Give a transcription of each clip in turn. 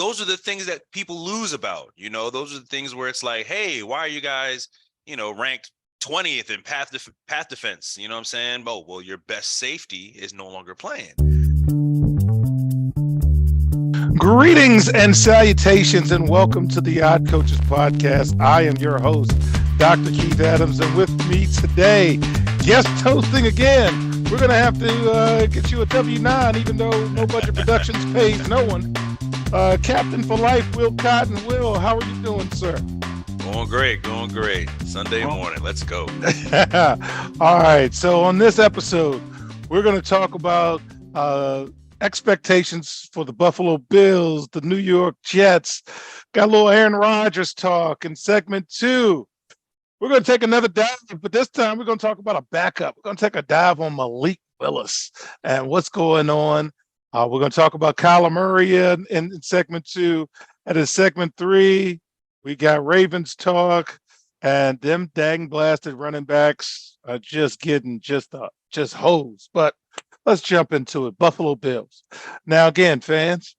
those are the things that people lose about. Those are the things where it's like, hey, why are you guys, ranked 20th in path defense? You know what I'm saying? Oh, well, your best safety is no longer playing. Greetings and salutations, and welcome to the Odd Coaches Podcast. I am your host, Dr. Keith Adams, and with me today, guest hosting again. We're going to have to get you a W-9, even though No Budget Productions pays no one. Captain for Life, Will Cotton. Will, how are you doing, sir? Going great. Sunday morning. Let's go. All right. So on this episode, we're going to talk about expectations for the Buffalo Bills, the New York Jets. Got a little Aaron Rodgers talk in segment 2. We're going to take another dive, but this time we're going to talk about a backup. We're going to take a dive on Malik Willis and what's going on. We're going to talk about Kyler Murray in segment 2. And in segment 3, we got Ravens talk, and them dang blasted running backs are just getting just hosed. But let's jump into it. Buffalo Bills. Now, again, fans,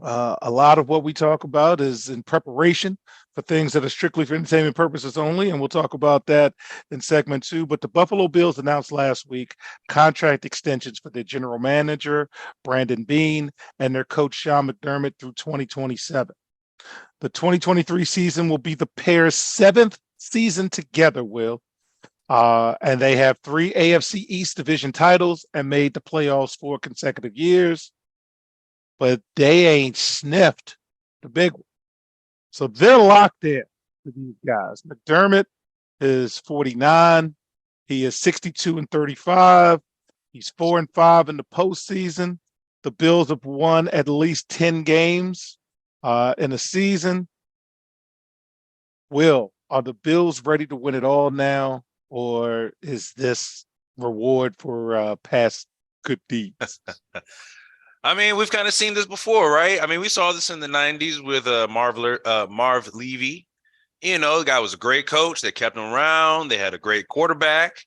a lot of what we talk about is in preparation for things that are strictly for entertainment purposes only, and we'll talk about that in segment 2. But the Buffalo Bills announced last week contract extensions for their general manager, Brandon Beane, and their coach, Sean McDermott, through 2027. The 2023 season will be the pair's 7th season together, Will. And they have 3 AFC East division titles and made the playoffs 4 consecutive years. But they ain't sniffed the big one. So they're locked in to these guys. McDermott is 49. He is 62-35. He's 4-5 in the postseason. The Bills have won at least 10 games in a season. Will, are the Bills ready to win it all now? Or is this reward for past good deeds? I mean, we've kind of seen this before, right? I mean, we saw this in the 90s with Marv Levy. The guy was a great coach. They kept him around. They had a great quarterback,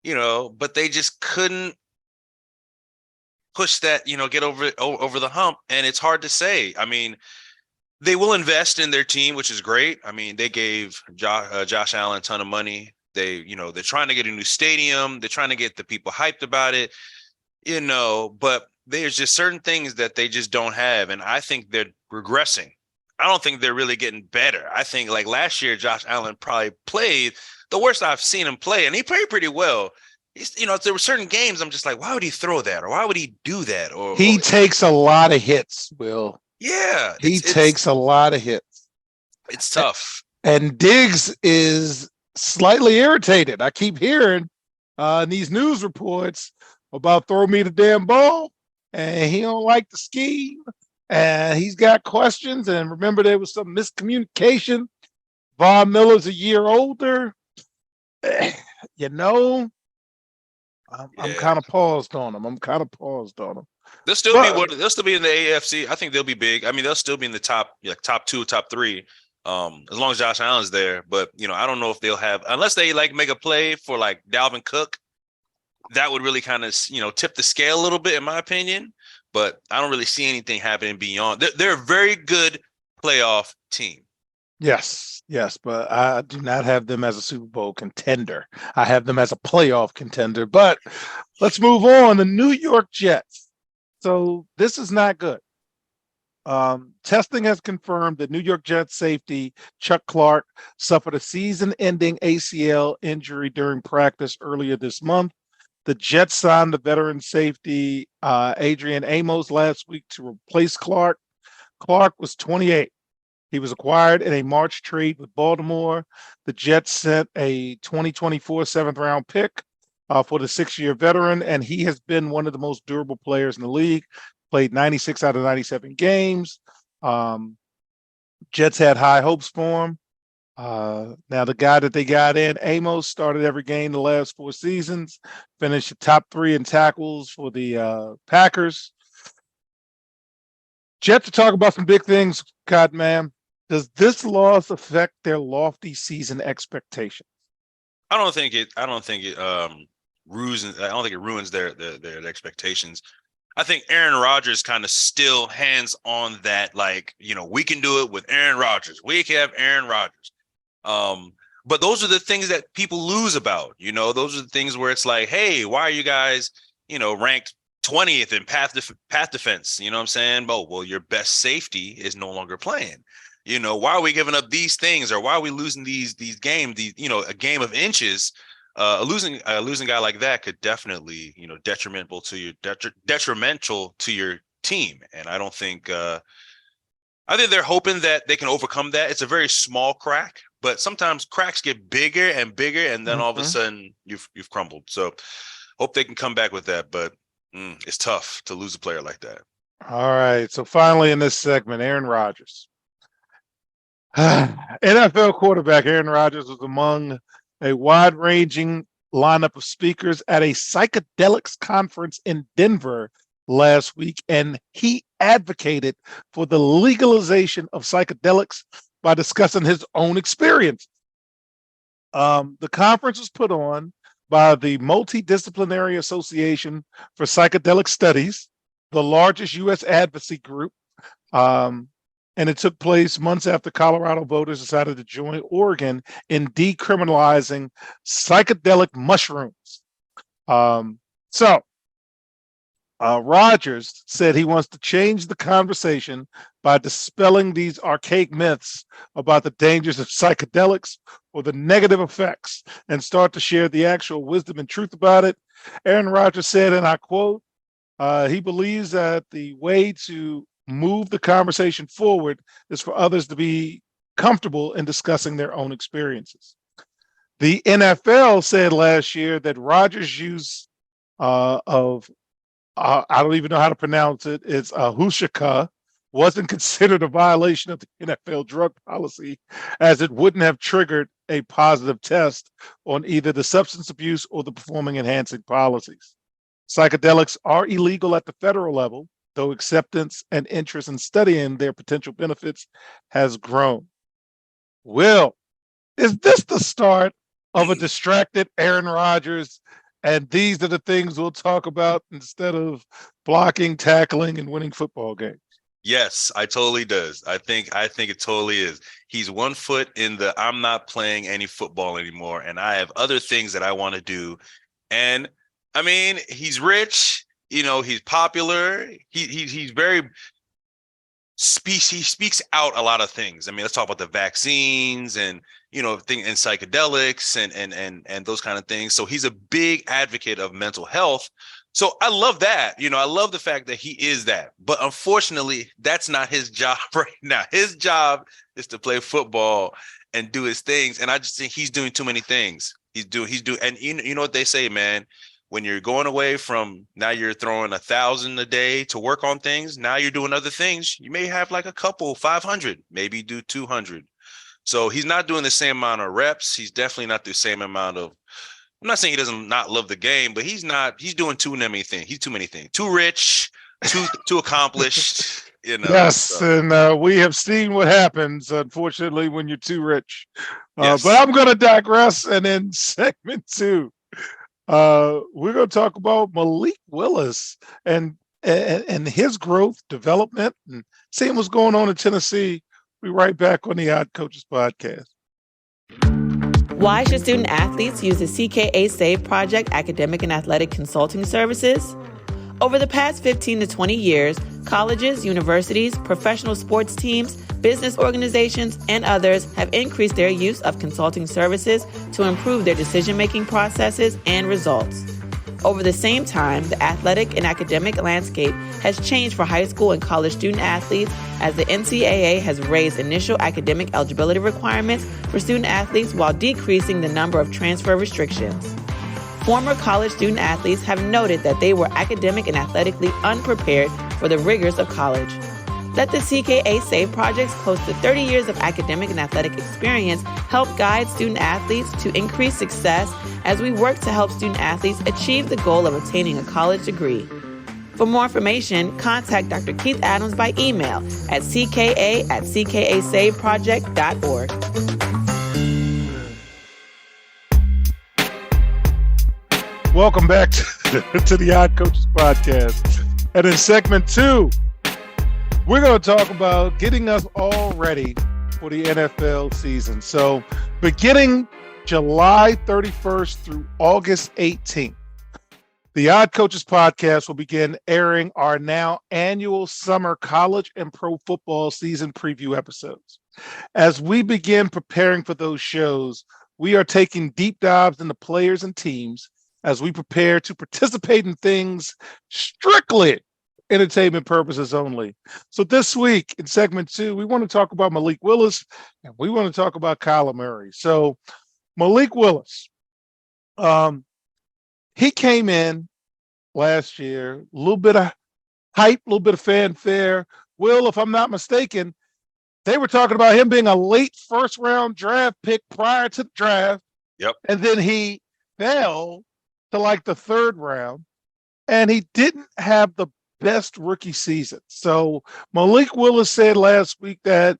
but they just couldn't push that, get over the hump. And it's hard to say. I mean, they will invest in their team, which is great. I mean, they gave Josh Allen a ton of money. They're trying to get a new stadium. They're trying to get the people hyped about it, but there's just certain things that they just don't have. And I think they're regressing. I don't think they're really getting better. I think like last year, Josh Allen probably played the worst I've seen him play, and he played pretty well. There were certain games I'm just like, why would he throw that? Or why would he do that? He takes a lot of hits, Will. Yeah. He takes a lot of hits. It's tough. And Diggs is slightly irritated. I keep hearing these news reports about throw me the damn ball, and he don't like the scheme, and he's got questions. And remember, there was some miscommunication. Von Miller's a year older. I'm kind of paused on him. They'll still be in the AFC. I think they'll be big. I mean, they'll still be in the top 2, top 3. As long as Josh Allen's there. But, I don't know if they'll have, unless they make a play for like Dalvin Cook, that would really kind of, tip the scale a little bit, in my opinion. But I don't really see anything happening beyond. They're a very good playoff team. Yes, but I do not have them as a Super Bowl contender. I have them as a playoff contender. But let's move on. The New York Jets. So this is not good. Testing has confirmed that New York Jets safety Chuck Clark suffered a season-ending ACL injury during practice earlier this month. The Jets signed the veteran safety Adrian Amos last week to replace Clark. Clark was 28. He was acquired in a March trade with Baltimore. The Jets sent a 2024 7th-round pick for the 6-year veteran, and he has been one of the most durable players in the league. Played 96 out of 97 games. Jets had high hopes for him. Now, the guy that they got in, Amos, started every game the last 4 seasons, finished top 3 in tackles for the Packers. Jets, to talk about some big things, God, man. Does this loss affect their lofty season expectations? I don't think it ruins their expectations. I think Aaron Rodgers kind of still hands on that, like, we can do it with Aaron Rodgers. We can have Aaron Rodgers. But those are the things that people lose about, those are the things where it's like, hey, why are you guys, ranked 20th in path defense? You know what I'm saying? Oh, well, your best safety is no longer playing. Why are we giving up these things, or why are we losing these games? A game of inches. A losing guy like that could definitely, detrimental to your team. And I don't think I think they're hoping that they can overcome that. It's a very small crack, but sometimes cracks get bigger and bigger, and then all of a sudden you've crumbled. So hope they can come back with that, but it's tough to lose a player like that. All right. So finally in this segment, Aaron Rodgers. NFL quarterback Aaron Rodgers was among a wide-ranging lineup of speakers at a psychedelics conference in Denver last week, and he advocated for the legalization of psychedelics by discussing his own experience. The conference was put on by the Multidisciplinary Association for Psychedelic Studies, the largest U.S. advocacy group, and it took place months after Colorado voters decided to join Oregon in decriminalizing psychedelic mushrooms. Rodgers said he wants to change the conversation by dispelling these archaic myths about the dangers of psychedelics or the negative effects, and start to share the actual wisdom and truth about it. Aaron Rodgers said, and I quote, he believes that the way to move the conversation forward is for others to be comfortable in discussing their own experiences. The NFL said last year that Rodgers' use of I don't even know how to pronounce it. It's Hushaka, wasn't considered a violation of the NFL drug policy, as it wouldn't have triggered a positive test on either the substance abuse or the performing enhancing policies. Psychedelics are illegal at the federal level, though acceptance and interest in studying their potential benefits has grown. Will, is this the start of a distracted Aaron Rodgers? And these are the things we'll talk about instead of blocking, tackling, and winning football games. Yes, I totally does. I think it totally is. He's 1 foot in the I'm not playing any football anymore, and I have other things that I want to do. And I mean, he's rich, he's popular. He's very he speaks out a lot of things. I mean, let's talk about the vaccines and and psychedelics and those kind of things. So he's a big advocate of mental health. So I love that. I love the fact that he is that. But unfortunately, that's not his job right now. His job is to play football and do his things. And I just think he's doing too many things. He's doing, and you know what they say, man. When you're going away from, now you're throwing 1,000 a day to work on things. Now you're doing other things. You may have like a couple 500, maybe do 200. So he's not doing the same amount of reps. He's definitely not the same amount of, I'm not saying he doesn't not love the game, but he's doing too many things. He's too many things, too rich, too accomplished, Yes. So. And we have seen what happens, unfortunately, when you're too rich. Yes. But I'm going to digress. And in segment 2, we're going to talk about Malik Willis and his growth, development, and seeing what's going on in Tennessee. We'll be right back on the Odd Coaches podcast. Why should student athletes use the CKA SAVE Project academic and athletic consulting services? Over the past 15 to 20 years, colleges, universities, professional sports teams, business organizations, and others have increased their use of consulting services to improve their decision-making processes and results. Over the same time, the athletic and academic landscape has changed for high school and college student athletes, as the NCAA has raised initial academic eligibility requirements for student athletes while decreasing the number of transfer restrictions. Former college student athletes have noted that they were academic and athletically unprepared for the rigors of college. Let the CKA SAVE Project's close to 30 years of academic and athletic experience help guide student athletes to increase success as we work to help student athletes achieve the goal of obtaining a college degree. For more information, contact Dr. Keith Adams by email at cka@cksaveproject.org. Welcome back to the Odd Coaches podcast. And in segment 2, we're going to talk about getting us all ready for the NFL season. So beginning July 31st through August 18th, the Odd Coaches podcast will begin airing our now annual summer college and pro football season preview episodes. As we begin preparing for those shows, we are taking deep dives into players and teams as we prepare to participate in things strictly entertainment purposes only. So this week in segment 2, we want to talk about Malik Willis and we want to talk about Kyler Murray. So Malik Willis, he came in last year, a little bit of hype, a little bit of fanfare. Will, if I'm not mistaken, they were talking about him being a late first round draft pick prior to the draft. Yep. And then he fell to like the third round and he didn't have the best rookie season. So Malik Willis said last week that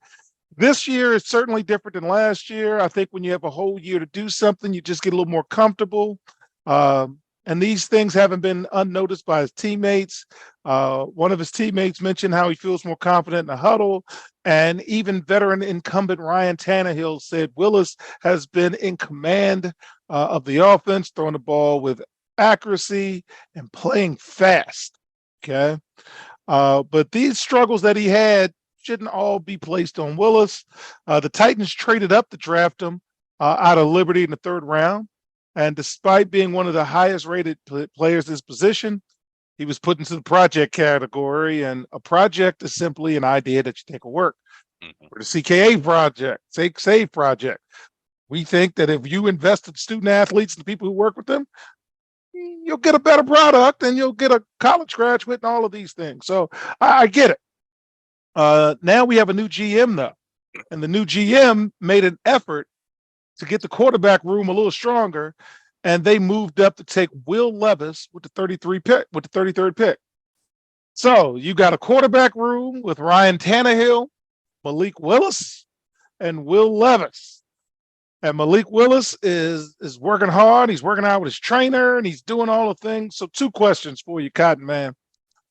this year is certainly different than last year. I think when you have a whole year to do something, you just get a little more comfortable. And these things haven't been unnoticed by his teammates. One of his teammates mentioned how he feels more confident in the huddle. And even veteran incumbent Ryan Tannehill said Willis has been in command of the offense, throwing the ball with accuracy and playing fast. Okay. But these struggles that he had shouldn't all be placed on Willis. The Titans traded up to draft him out of Liberty in the third round. And despite being one of the highest rated players in his position, he was put into the project category. And a project is simply an idea that you take a work. For the CKA project, Save project, we think that if you invest in student athletes and the people who work with them, you'll get a better product and you'll get a college graduate and all of these things. So I get it. Now we have a new GM though, and the new GM made an effort to get the quarterback room a little stronger, and they moved up to take Will Levis with the 33rd pick. So you got a quarterback room with Ryan Tannehill, Malik Willis, and Will Levis. And Malik Willis is working hard. He's working out with his trainer, and he's doing all the things. So 2 questions for you, Cotton Man.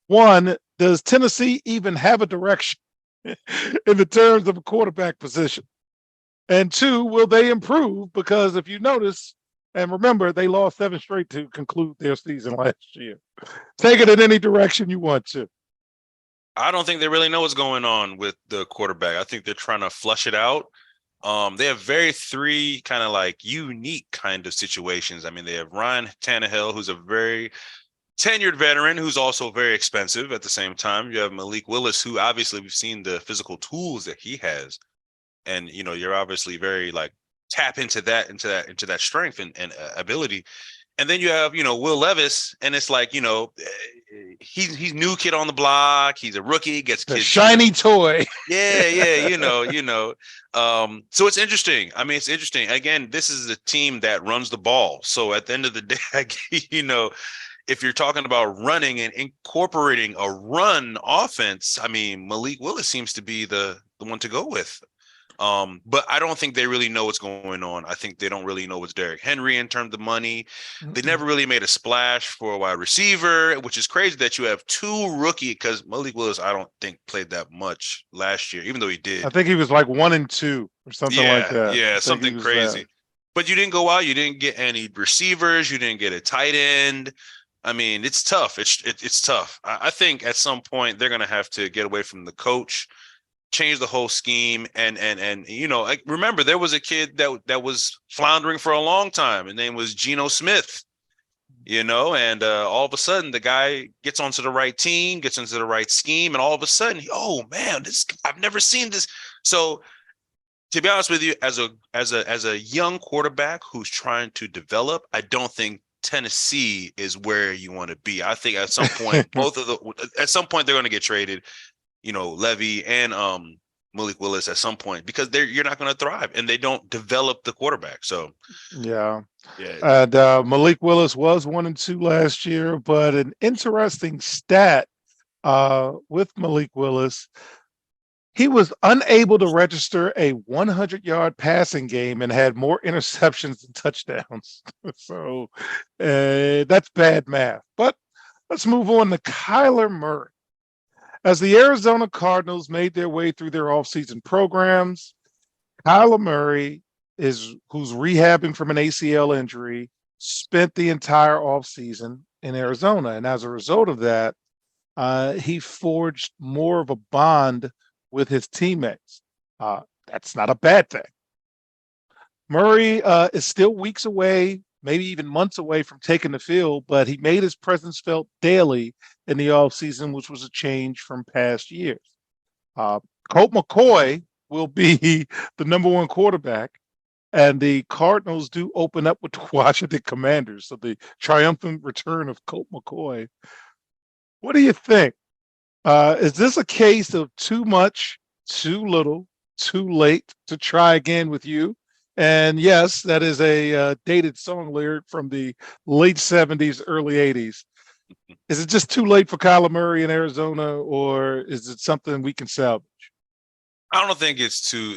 1, does Tennessee even have a direction in the terms of a quarterback position? And 2, will they improve? Because if you notice, and remember, they lost 7 straight to conclude their season last year. Take it in any direction you want to. I don't think they really know what's going on with the quarterback. I think they're trying to flush it out. They have 3 kind of like unique kind of situations. I mean, they have Ryan Tannehill, who's a very tenured veteran, who's also very expensive at the same time. You have Malik Willis, who obviously we've seen the physical tools that he has. And, you know, you're obviously very like tap into that strength and ability. And then you have, you know, Will Levis, and it's like, you know, he's new kid on the block. He's a rookie, gets the kids shiny toy. Yeah, you know. So it's interesting. I mean, it's interesting. Again, this is a team that runs the ball. So at the end of the day, you know, if you're talking about running and incorporating a run offense, I mean, Malik Willis seems to be the one to go with. But I don't think they really know what's going on. I think they don't really know what's Derrick Henry in terms of money. They never really made a splash for a wide receiver, which is crazy that you have 2 rookie, because Malik Willis, I don't think played that much last year, even though he did. I think he was like 1 and 2 or something like that. Yeah, something crazy. But you didn't go out. You didn't get any receivers. You didn't get a tight end. I mean, it's tough. It's tough. I think at some point they're going to have to get away from the coach, change the whole scheme, and you know, like, remember there was a kid that was floundering for a long time. His name was Geno Smith, you know, and all of a sudden the guy gets onto the right team, gets into the right scheme, and all of a sudden, oh man, I've never seen this. So to be honest with you, as a young quarterback who's trying to develop, I don't think Tennessee is where you want to be. I think at some point at some point they're going to get traded. You know, Levy and Malik Willis at some point, because you're not going to thrive, and they don't develop the quarterback. So yeah. And Malik Willis was 1 and 2 last year, but an interesting stat with Malik Willis, he was unable to register a 100-yard passing game and had more interceptions than touchdowns. So that's bad math. But Let's move on to Kyler Murray. As the Arizona Cardinals made their way through their offseason programs, Kyler Murray who's rehabbing from an ACL injury, spent the entire offseason in Arizona. And as a result of that, he forged more of a bond with his teammates. That's not a bad thing. Murray is still weeks away, maybe even months away from taking the field, but he made his presence felt daily in the offseason, which was a change from past years. Colt McCoy will be the number one quarterback, and the Cardinals do open up with the Washington Commanders. So the triumphant return of Colt McCoy. What do you think? Is this a case of too much, too little, too late to try again with you? And yes, that is a dated song lyric from the late 70s, early 80s. Is it just too late for Kyler Murray in Arizona, or is it something we can salvage? I don't think it's too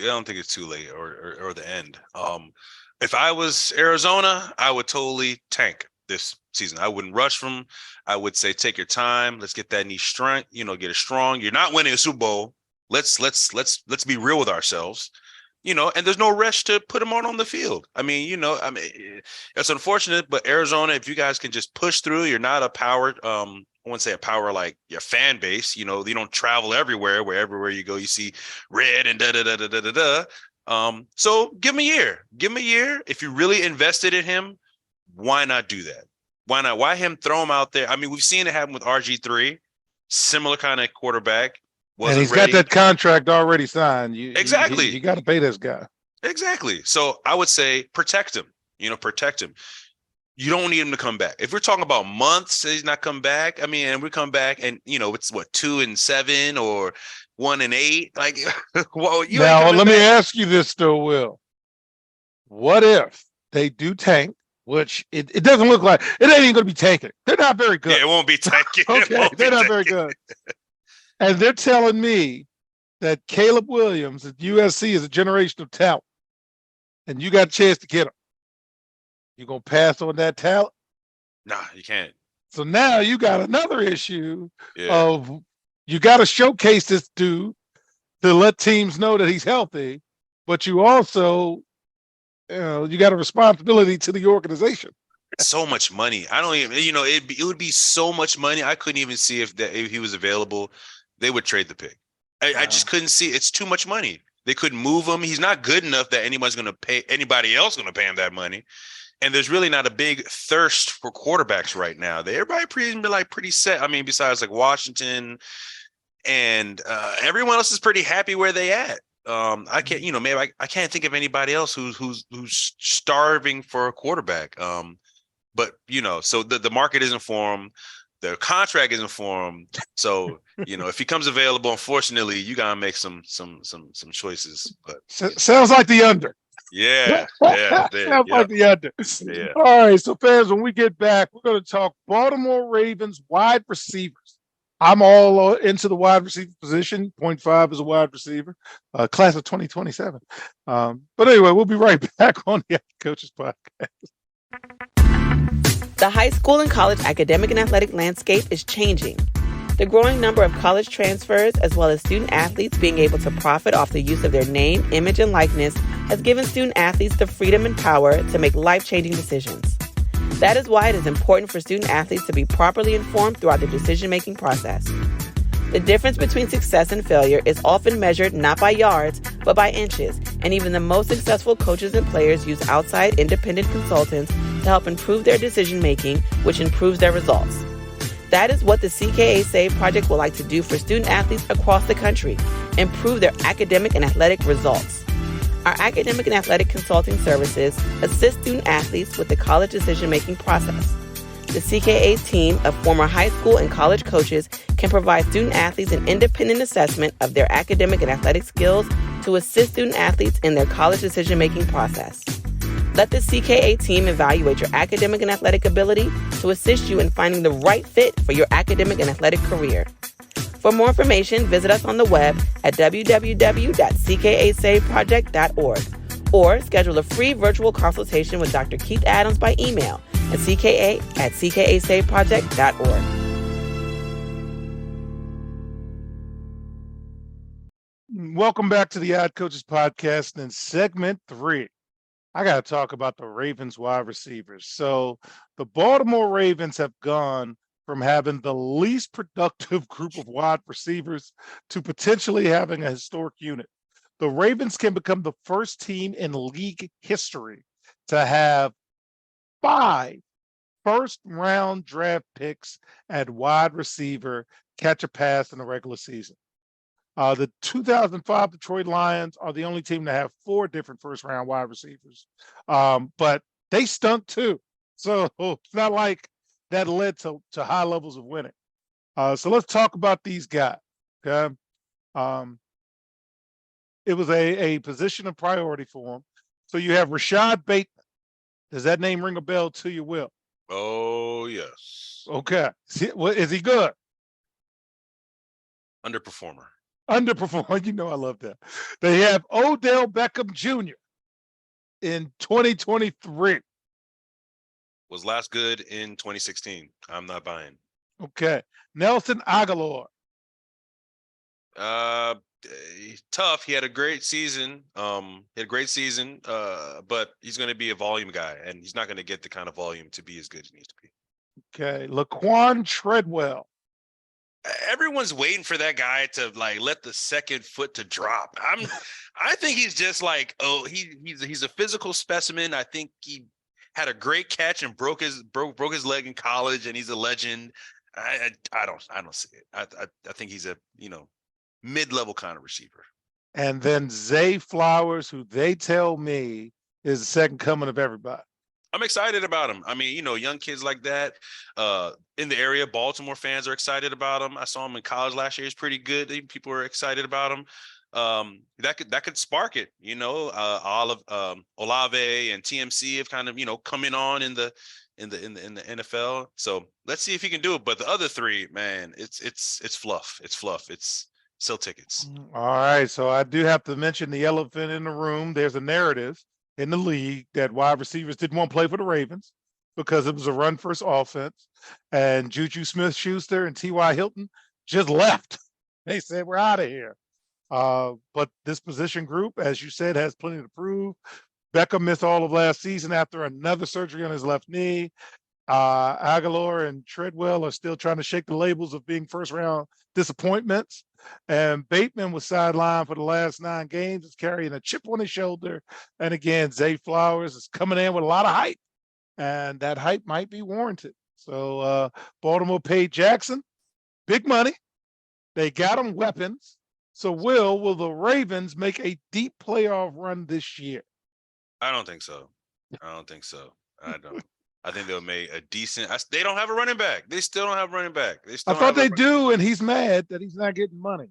late or the end. If I was Arizona, I would totally tank this season. I wouldn't rush them. I would say take your time. Let's get that knee strength. Get it strong. You're not winning a Super Bowl. Let's be real with ourselves. And there's no rush to put them on the field. It's unfortunate, but Arizona, if you guys can just push through, you're not a power. I wouldn't say a power like your fan base. You don't travel everywhere. Where everywhere you go, you see red and da da da da da da da. So give him a year. Give him a year. If you really invested in him, why not do that? Why not? Why him throw him out there? I mean, we've seen it happen with RG3, similar kind of quarterback. And he's got that contract already signed. Exactly. You got to pay this guy. Exactly. So I would say protect him. Protect him. You don't need him to come back. If we're talking about months, he's not come back. I mean, and we come back and, it's what, 2-7 or 1-8. Like, well, now, let me ask you this though, Will. What if they do tank, which it doesn't look like, it ain't even going to be tanking. They're not very good. Yeah, it won't be tanking. Okay, they're not very good. And they're telling me that Caleb Williams at USC is a generational talent, and you got a chance to get him. You gonna pass on that talent? Nah, you can't. So now you got another issue of you got to showcase this dude to let teams know that he's healthy, but you also, you got a responsibility to the organization. So much money. I don't even, it would be so much money. I couldn't even see if he was available. They would trade the pick. I just couldn't see. It's too much money. They couldn't move him. He's not good enough that anybody else going to pay him that money. And there's really not a big thirst for quarterbacks right now. Everybody pretty set. I mean, besides like Washington and everyone else is pretty happy where they at. I can't, maybe I can't think of anybody else who's starving for a quarterback. But so the market isn't for him. The contract isn't for him. So, if he comes available, unfortunately, you gotta make some choices. But sounds like the under. Yeah. Sounds like the under. Yeah. All right. So fans, when we get back, we're going to talk Baltimore Ravens wide receivers. I'm all into the wide receiver position. 0.5 is a wide receiver, class of 2027. But anyway, we'll be right back on the Coaches Podcast. The high school and college academic and athletic landscape is changing. The growing number of college transfers, as well as student athletes being able to profit off the use of their name, image, and likeness, has given student athletes the freedom and power to make life-changing decisions. That is why it is important for student athletes to be properly informed throughout the decision-making process. The difference between success and failure is often measured not by yards, but by inches, and even the most successful coaches and players use outside independent consultants to help improve their decision-making, which improves their results. That is what the CKA Save Project would like to do for student athletes across the country, improve their academic and athletic results. Our academic and athletic consulting services assist student athletes with the college decision-making process. The CKA team of former high school and college coaches can provide student athletes an independent assessment of their academic and athletic skills to assist student athletes in their college decision-making process. Let the CKA team evaluate your academic and athletic ability to assist you in finding the right fit for your academic and athletic career. For more information, visit us on the web at www.ckasaveproject.org or schedule a free virtual consultation with Dr. Keith Adams by email at cka@ckasaveproject.org. Welcome back to the Odd Coaches Podcast. In segment 3, I got to talk about the Ravens wide receivers. So the Baltimore Ravens have gone from having the least productive group of wide receivers to potentially having a historic unit. The Ravens can become the first team in league history to have 5 first-round draft picks at wide receiver catch a pass in the regular season. The 2005 Detroit Lions are the only team to have 4 different first-round wide receivers, but they stunk too. So it's not like that led to high levels of winning. So let's talk about these guys. Okay, it was a position of priority for them. So you have Rashad Bateman. Does that name ring a bell to you, Will? Oh, yes. Okay, is he good? Underperformer. Underperformed. You know I love that. They have Odell Beckham Jr. in 2023. Was last good in 2016. I'm not buying. Okay. Nelson Aguilar. Uh, Tough. He had a great season. But he's going to be a volume guy, and he's not going to get the kind of volume to be as good as he needs to be. Okay. Laquan Treadwell. Everyone's waiting for that guy to like let the second foot to drop. I think he's just like, he's a physical specimen. I think he had a great catch and broke his leg in college, and he's a legend. I don't see it. I think he's a mid-level kind of receiver. And then Zay Flowers, who they tell me is the second coming of everybody. I'm excited about him. I mean, young kids like that in the area, Baltimore fans are excited about him. I saw him in college last year. He's pretty good. People are excited about him. That could spark it. Olave and TMC have kind of coming on in the NFL. So let's see if he can do it. But the other 3, man, it's fluff. It's fluff. It's sell tickets. All right. So I do have to mention the elephant in the room. There's a narrative in the league that wide receivers didn't want to play for the Ravens because it was a run-first offense. And Juju Smith-Schuster and T.Y. Hilton just left. They said, we're out of here. But this position group, as you said, has plenty to prove. Beckham missed all of last season after another surgery on his left knee. Aguilar and Treadwell are still trying to shake the labels of being first-round disappointments. And Bateman was sidelined for the last 9 games. Is carrying a chip on his shoulder. And again, Zay Flowers is coming in with a lot of hype, and that hype might be warranted. So Baltimore paid Jackson big money. They got him weapons. So will the Ravens make a deep playoff run this year? I don't think so. I don't. I think they'll make a decent. They don't have a running back. They still don't have a running back. I thought they do, and he's mad that he's not getting money.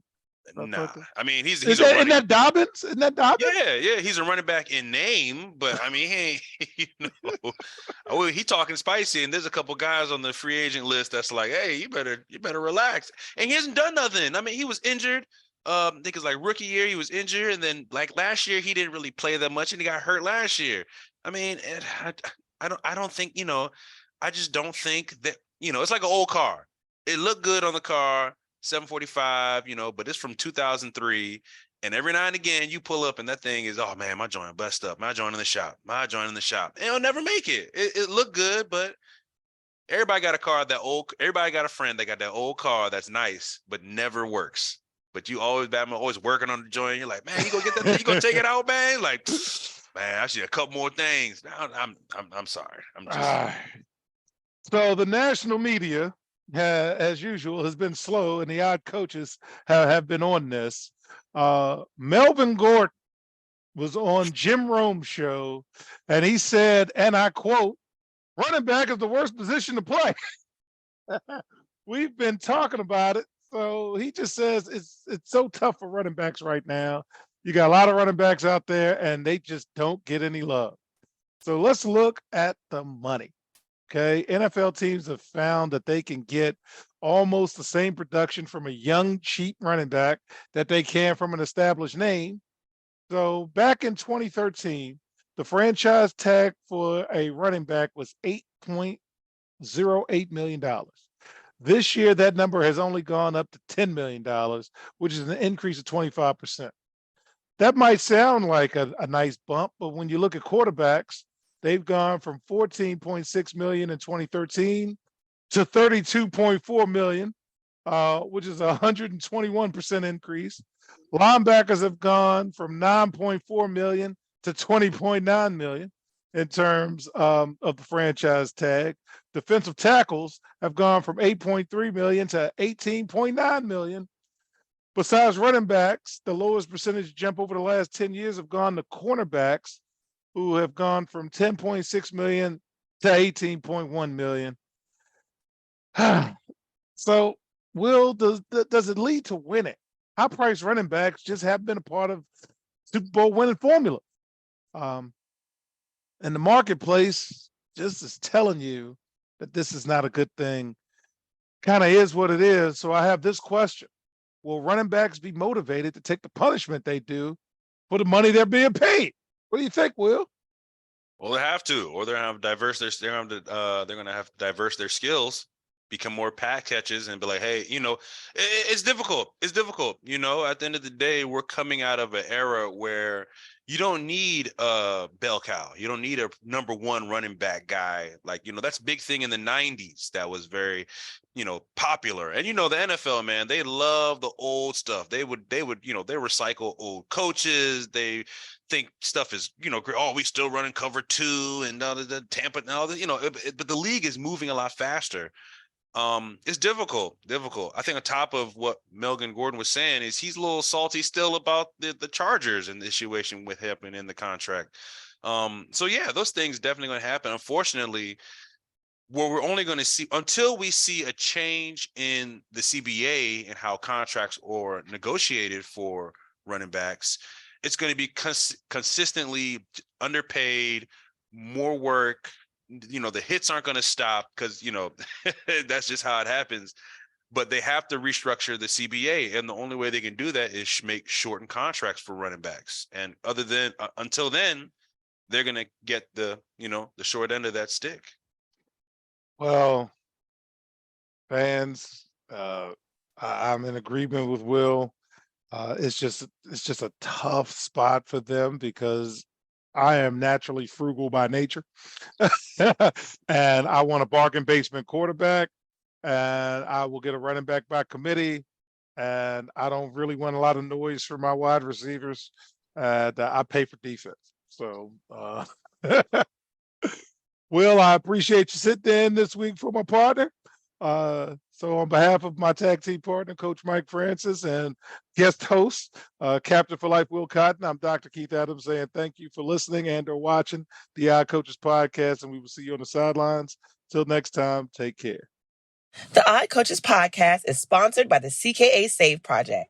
Nah, I mean he's isn't that Dobbins? Isn't that Dobbins? Yeah, he's a running back in name, but I mean he ain't, he talking spicy, and there's a couple guys on the free agent list that's like, hey, you better relax, and he hasn't done nothing. I mean he was injured. I think it's like rookie year he was injured, and then like last year he didn't really play that much, and he got hurt last year. I mean, I don't think I just don't think that it's like an old car. It looked good on the car. 745, but it's from 2003. And every now and again you pull up and that thing is, oh man, my joint bust up. My joint in the shop. And it'll never make it. It looked good, but everybody got a car everybody got a friend that got that old car that's nice, but never works. But you always working on the joint. You're like, man, you gonna get that thing, you gonna take it out, man? Like, man, I see a couple more things. I'm sorry. I'm just so the national media, as usual, has been slow, and the odd coaches have been on this. Melvin Gordon was on Jim Rome's show, and he said, and I quote, running back is the worst position to play. We've been talking about it. So he just says it's so tough for running backs right now. You got a lot of running backs out there, and they just don't get any love. So let's look at the money. Okay, NFL teams have found that they can get almost the same production from a young, cheap running back that they can from an established name. So back in 2013, the franchise tag for a running back was $8.08 million. This year, that number has only gone up to $10 million, which is an increase of 25%. That might sound like a nice bump, but when you look at quarterbacks, they've gone from 14.6 million in 2013 to 32.4 million, which is a 121% increase. Linebackers have gone from 9.4 million to 20.9 million in terms of the franchise tag. Defensive tackles have gone from 8.3 million to 18.9 million. Besides running backs, the lowest percentage jump over the last 10 years have gone to cornerbacks, who have gone from 10.6 million to 18.1 million. So, Will, does it lead to winning? High price running backs just haven't been a part of Super Bowl winning formula. And the marketplace just is telling you that this is not a good thing. Kind of is what it is. So I have this question. Will running backs be motivated to take the punishment they do for the money they're being paid? What do you think, Will? Well, they have to, or they're gonna have to have to diverse their skills, become more pass catches, and be like, hey, it's difficult. It's difficult. At the end of the day, we're coming out of an era where you don't need a bell cow. You don't need a number one running back guy. Like, that's a big thing in the 90s that was very, popular. And, the NFL, man, they love the old stuff. They recycle old coaches. They think stuff is, great. Oh, we still running cover 2 and the Tampa and all this, but the league is moving a lot faster. It's difficult. I think on top of what Melvin Gordon was saying is he's a little salty still about the Chargers and the situation with him and in the contract. So yeah, those things definitely going to happen. Unfortunately, what we're only going to see until we see a change in the CBA and how contracts are negotiated for running backs, it's going to be consistently underpaid, more work. The hits aren't going to stop because, that's just how it happens. But they have to restructure the CBA. And the only way they can do that is make shortened contracts for running backs. And until then, they're going to get the short end of that stick. Well, fans, I'm in agreement with Will. It's just a tough spot for them because I am naturally frugal by nature. And I want a bargain basement quarterback, and I will get a running back by committee. And I don't really want a lot of noise from my wide receivers. And I pay for defense. So, Will, I appreciate you sitting in this week for my partner. So on behalf of my tag team partner, Coach Mike Francis, and guest host, Captain for Life, Will Cotton, I'm Dr. Keith Adams saying thank you for listening and or watching the Odd Coaches podcast, and we will see you on the sidelines. Till next time, take care. The Odd Coaches podcast is sponsored by the CKA Save Project.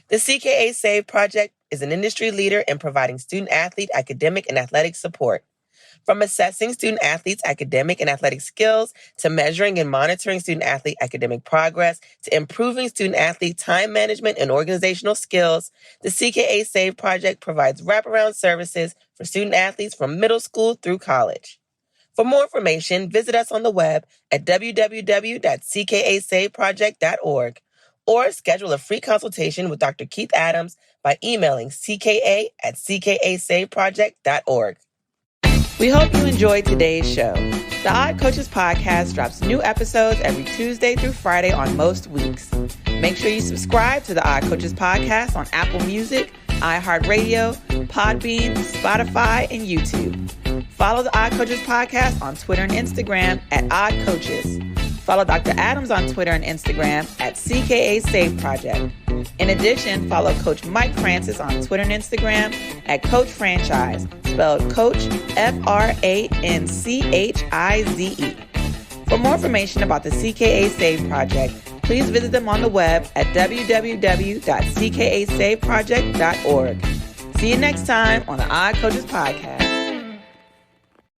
The CKA Save Project is an industry leader in providing student-athlete academic and athletic support. From assessing student-athletes' academic and athletic skills, to measuring and monitoring student-athlete academic progress, to improving student-athlete time management and organizational skills, the CKA Save Project provides wraparound services for student-athletes from middle school through college. For more information, visit us on the web at www.ckasaveproject.org or schedule a free consultation with Dr. Keith Adams by emailing cka@ckasaveproject.org. We hope you enjoyed today's show. The Odd Coaches podcast drops new episodes every Tuesday through Friday on most weeks. Make sure you subscribe to the Odd Coaches podcast on Apple Music, iHeartRadio, Podbean, Spotify, and YouTube. Follow the Odd Coaches podcast on Twitter and Instagram at Odd Coaches. Follow Dr. Adams on Twitter and Instagram at CKA Save Project. In addition, follow Coach Mike Francis on Twitter and Instagram at Coach Franchise, spelled Coach Franchize. For more information about the CKA Save Project, please visit them on the web at www.ckasaveproject.org. See you next time on the Odd Coaches Podcast.